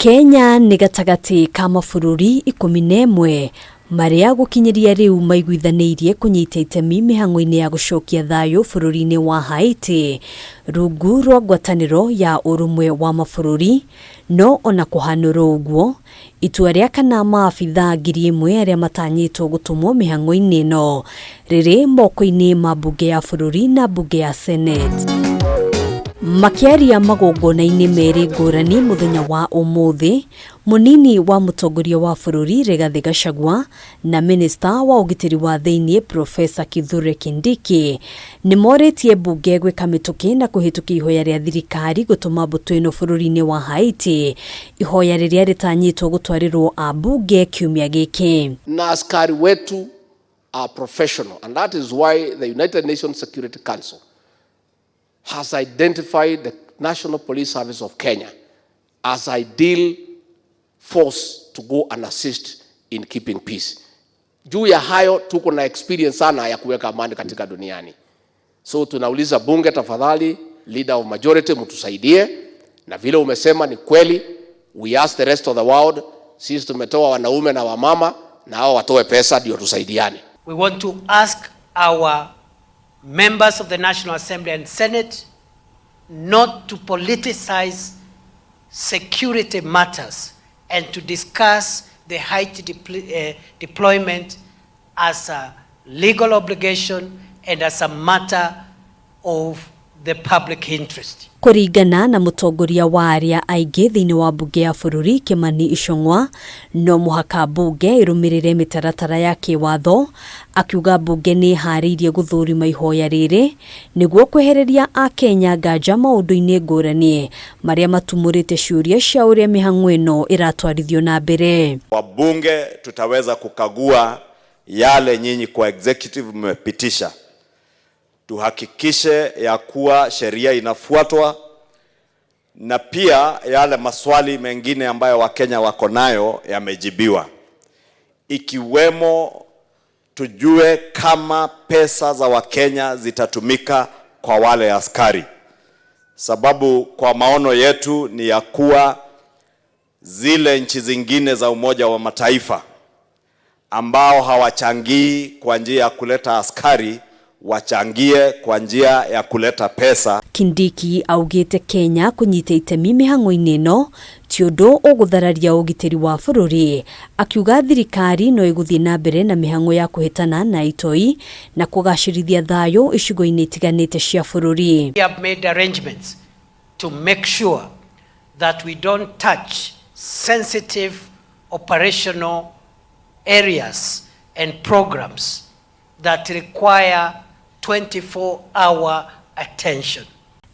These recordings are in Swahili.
Kenya ni gatagati ka mabũrũri 11 maria gukinyiria riu maiguithanirie kunyita itemi mihang'o-ini ya gucokia thayo bũrũri-ini wa Haiti rungu rwa ngwatanĩro ya ũrũmwe wa mabũrũri. No ona kuhanũra ũguo, itua ria kana maabithaa 1,000 aria matanyitwo gutumwo mihang'o-ini ino riri moko-ini ma mbunge ya bũrũri na mbunge ya Senate. Makiaria magongona-ini meri ngũrani muthenya wa umuthi, munini wa mutongoria wa bũrũri RIGATHI Gachagua na Minista wa ugitiri wa thiini Profesa Kindiki ni moritie mbunge gwika mituki na kuhitukia ihoya ria thirikari gutuma MBUTU ino bũrũri-ini wa Haiti, ihoya riria ritanyitwo gutwarirwo ambunge kiumia giki. Na askari wetu are professional, and that is why the United Nations Security Council has identified the National Police Service of Kenya as ideal force to go and assist in keeping peace. Juu ya hayo tuko na experience sana ya kuweka amani katika duniani. So tunauliza bunge, tafadhali, leader of majority, mtusaidie. Na vile umesema ni kweli, we ask the rest of the world, sisi tumetoa wanaume na wamama, na hao watoe pesa ndio tusaidiane. We want to ask our members of the National Assembly and Senate not to politicize security matters and to discuss the Haiti deployment as a legal obligation and as a matter of the public interest. Kuringana na mutongoria wa aria aingĩ thĩinĩ wa mbunge ya bũrũri Kimani Ichung'wa, no mũhaka mbunge irumirire mitaratara ya kiwatho, akiuga mbunge ni harĩirie guthurima ihoya rĩrĩ nĩguo kwehereria Akenya nganja maũndũ-inĩ ngũrani maria matumũrĩte ciũria cia ũrĩa mĩhang'o ĩno iratwarithio na mbere. Wabunge tutaweza kukagua yale nyinyi kwa executive mmepitisha, tuhakikishe ya kuwa sheria inafuatwa, na pia yale maswali mengine ambayo Wakenya wako nayo yamejibiwa, ikiwemo tujue kama pesa za Wakenya zitatumika kwa wale askari, sababu kwa maono yetu ni ya kuwa zile nchi zingine za Umoja wa Mataifa ambao hawachangii kwa njia ya kuleta askari wachangie kwa njia ya kuleta pesa. Kindiki augite Kenya kunyita itemi mihang'o-ini ino ti undu uguthararia ugitiri wa bũrũri, akiuga thirikari no iguthii na mbere na mihang'o ya kuhitana na itoi na kugacirithia thayo icigo-ini itiganite cia bũrũri. We have made arrangements to make sure that we don't touch sensitive operational areas and programs that require 24-hour attention.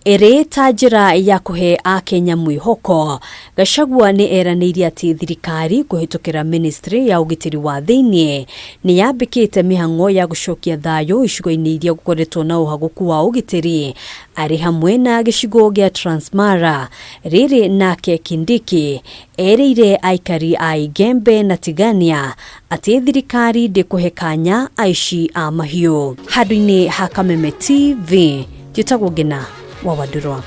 Ere ta njĩra ya kuhe Akenya mwĩhoko, Gachagua ni eranĩirie ati thirikari kuhitukira ministry ya ugitiri wa thiini ni yambikite mihang'o ya gucokia thayo icigo-ini iria gukoretwo na uhaguku wa ugitiri ari hamwe na gicigo gia Transmara. Riri nake Kindiki ereire aikari a Igembe na Tigania ati thirikari ndikuhe kanya aici a mahiũ. Handũ-inĩ ha Kameme TV, njĩtagwo Ngina wa Wadurwa.